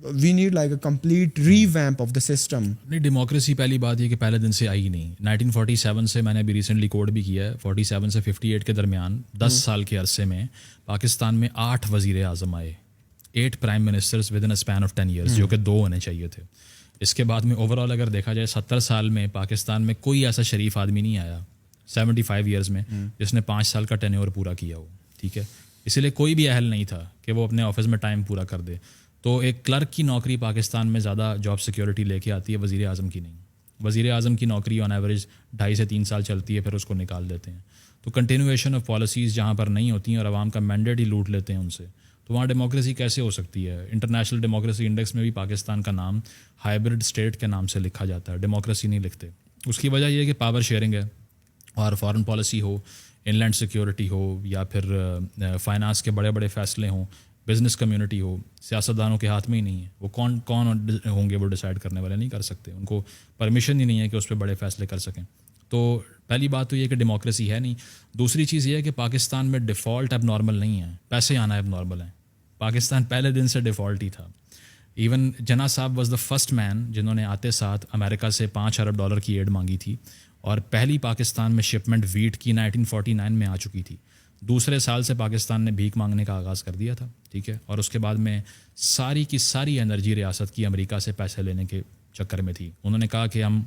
we need like a complete revamp of the system. نہیں democracy پہلی بات یہ کہ پہلے دن سے آئی نہیں. 1947 سے میں نے ابھی ریسنٹلی کوڈ بھی کیا ہے, 47 سے 58 کے درمیان 10 سال کے عرصے میں پاکستان میں 8 وزیر اعظم آئے, 8 prime ministers with in a span of 10 years, جو کہ 2 ہونے چاہیے تھے. اس کے بعد میں اوور آل اگر دیکھا جائے 70 سال میں پاکستان میں کوئی ایسا شریف آدمی نہیں آیا 75 ایئرز میں جس نے 5 سال کا ٹینیور پورا کیا ہو. ٹھیک ہے, اسی لیے کوئی بھی اہل نہیں تھا کہ وہ اپنے آفس میں ٹائم پورا کر دے. تو ایک کلرک کی نوکری پاکستان میں زیادہ جاب سیکیورٹی لے کے آتی ہے, وزیر اعظم کی نہیں. وزیر اعظم کی نوکری آن ایوریج 2.5 سے 3 سال چلتی ہے, پھر اس کو نکال دیتے ہیں. تو کنٹینویشن آف پالیسیز جہاں پر نہیں ہوتی ہیں اور عوام کا مینڈیٹ ہی لوٹ لیتے ہیں ان سے, تو وہاں ڈیموکریسی کیسے ہو سکتی ہے؟ انٹرنیشنل ڈیموکریسی انڈیکس میں بھی پاکستان کا نام ہائبرڈ اسٹیٹ کے نام سے لکھا جاتا ہے, ڈیموکریسی نہیں لکھتے. اس کی وجہ یہ ہے کہ پاور شیئرنگ ہے, اور فارن پالیسی ہو, ان لینڈ سیکیورٹی ہو, یا پھر فائنانس کے بڑے بڑے فیصلے ہوں, بزنس کمیونٹی ہو, سیاستدانوں کے ہاتھ میں ہی نہیں ہے. وہ کون ہوں گے وہ ڈیسائیڈ کرنے والے, نہیں کر سکتے. ان کو پرمیشن ہی نہیں ہے کہ اس پہ بڑے فیصلے کر سکیں. تو پہلی بات تو یہ کہ ڈیموکریسی ہے نہیں. دوسری چیز یہ ہے کہ پاکستان میں ڈیفالٹ اب نارمل نہیں ہے, پیسے آنا اب نارمل ہے. پاکستان پہلے دن سے ڈیفالٹ ہی تھا. ایون جناح صاحب واز دا فرسٹ مین جنہوں نے آتے ساتھ امریکہ سے $5 ارب کی ایڈ مانگی تھی, اور پہلی پاکستان میں شپمنٹ ویٹ کی 1949 میں آ چکی تھی. دوسرے سال سے پاکستان نے بھیک مانگنے کا آغاز کر دیا تھا. ٹھیک ہے, اور اس کے بعد میں ساری کی ساری انرجی ریاست کی امریکہ سے پیسے لینے کے چکر میں تھی. انہوں نے کہا کہ ہم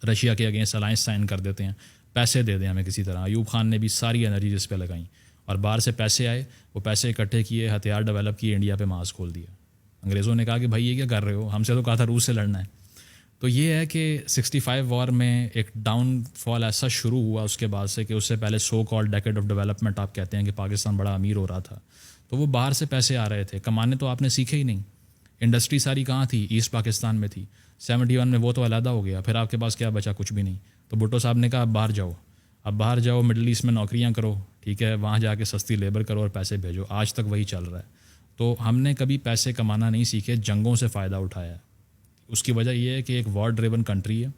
رشیا کے اگینسٹ الائنس سائن کر دیتے ہیں, پیسے دے دیں ہمیں کسی طرح. ایوب خان نے بھی ساری انرجی جس پہ لگائیں, اور باہر سے پیسے آئے, وہ پیسے اکٹھے کیے, ہتھیار ڈیولپ کیے, انڈیا پہ مارچ کھول دیا. انگریزوں نے کہا کہ بھائی یہ کیا کر رہے ہو, ہم سے تو کہا تھا روس سے لڑنا ہے. تو یہ ہے کہ 65 وار میں ایک ڈاؤن فال ایسا شروع ہوا اس کے بعد سے کہ اس سے پہلے سو کال ڈیکیڈ آف ڈیولپمنٹ آپ کہتے ہیں کہ پاکستان بڑا امیر ہو رہا تھا. تو وہ باہر سے پیسے آ رہے تھے, کمانے تو آپ نے سیکھے ہی نہیں. انڈسٹری ساری کہاں تھی؟ ایسٹ پاکستان میں تھی. 71 میں وہ تو علیحدہ ہو گیا, پھر آپ کے پاس کیا بچا؟ کچھ بھی نہیں. تو بھٹو صاحب نے کہا اب باہر جاؤ, اب باہر جاؤ, مڈل ایسٹ میں نوکریاں کرو. ٹھیک ہے, وہاں جا کے سستی لیبر کرو اور پیسے بھیجو. آج تک وہی چل رہا ہے. تو ہم نے کبھی پیسے کمانا نہیں سیکھے, جنگوں سے فائدہ اٹھایا ہے. اس کی وجہ یہ ہے کہ ایک وار ڈریون کنٹری ہے.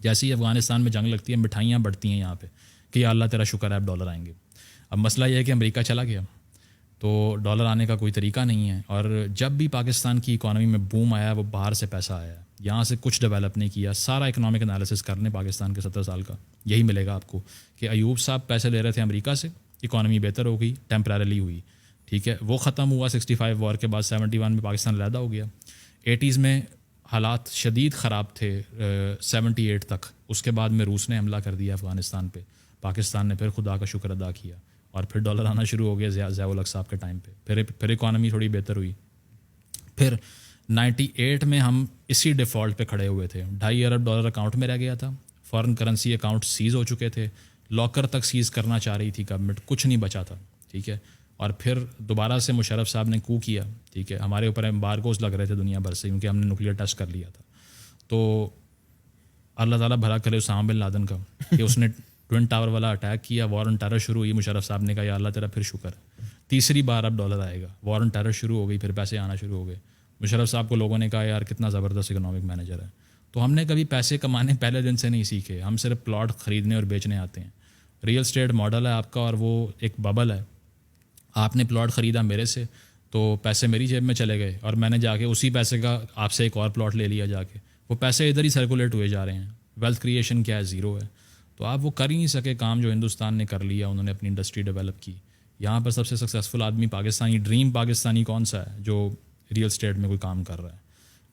جیسے ہی افغانستان میں جنگ لگتی ہے, مٹھائیاں بڑھتی ہیں یہاں پہ کہ یا اللہ تیرا شکر ہے اب ڈالر آئیں گے. اب مسئلہ یہ ہے کہ امریکہ چلا گیا, تو ڈالر آنے کا کوئی طریقہ نہیں ہے. اور جب بھی پاکستان کی اکانومی میں بوم آیا, وہ باہر سے پیسہ آیا ہے, یہاں سے کچھ ڈیولپ نہیں کیا. سارا اکنامک انالیسس کرنے پاکستان کے 70 سال کا, یہی ملے گا آپ کو کہ ایوب صاحب پیسے لے رہے تھے امریکہ سے, اکانومی بہتر ہو گئی, ٹیمپرریلی ہوئی. ٹھیک ہے, وہ ختم ہوا 65 وار کے بعد. 71 میں پاکستان علیحدہ ہو گیا. 80s میں حالات شدید خراب تھے 78 تک. اس کے بعد میں روس نے حملہ کر دیا افغانستان پہ. پاکستان نے پھر خدا کا شکر ادا کیا, اور پھر ڈالر آنا شروع ہو گیا ضیاء الحق صاحب کے ٹائم پہ. پھر اکانومی تھوڑی بہتر ہوئی. پھر 98 میں ہم اسی ڈیفالٹ پہ کھڑے ہوئے تھے. $2.5 ارب اکاؤنٹ میں رہ گیا تھا. فارن کرنسی اکاؤنٹ سیز ہو چکے تھے. لاکر تک سیز کرنا چاہ رہی تھی گورنمنٹ, کچھ نہیں بچا تھا. ٹھیک ہے, اور پھر دوبارہ سے مشرف صاحب نے کو کیا. ٹھیک ہے, ہمارے اوپر ایمبارگوز لگ رہے تھے دنیا بھر سے, کیونکہ ہم نے نیوکلیئر ٹیسٹ کر لیا تھا. تو اللہ تعالیٰ بھلا کرے اسامہ بن لادن کا کہ اس نے ٹوئن ٹاور والا اٹیک کیا, وار آن ٹیرر شروع ہوئی. مشرف صاحب نے کہا یا اللہ تیرا پھر شکر, تیسری بار اب ڈالر آئے گا. وار آن ٹیرر شروع ہو گئی, پھر پیسے آنا شروع ہو گئے. مشرف صاحب کو لوگوں نے کہا یار کتنا زبردست اکنامک مینیجر ہے. تو ہم نے کبھی پیسے کمانے پہلے دن سے نہیں سیکھے, ہم صرف پلاٹ خریدنے اور بیچنے آتے ہیں. ریئل اسٹیٹ ماڈل ہے آپ کا, اور وہ ایک ببل ہے. آپ نے پلاٹ خریدا میرے سے, تو پیسے میری جیب میں چلے گئے, اور میں نے جا کے اسی پیسے کا آپ سے ایک اور پلاٹ لے لیا جا کے. وہ پیسے ادھر ہی سرکولیٹ ہوئے جا رہے ہیں. ویلتھ کریشن کیا ہے؟ زیرو ہے. تو آپ وہ کر ہی نہیں سکے کام جو ہندوستان نے کر لیا. انہوں نے اپنی انڈسٹری ڈیولپ کی. یہاں پر سب سے سکسیزفل آدمی پاکستانی ڈریم پاکستانی کون سا ہے جو ریئل اسٹیٹ میں کوئی کام کر رہا ہے؟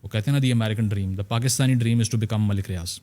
وہ کہتے ہیں نا the American dream, the Pakistani dream is to become Malik Riyadh.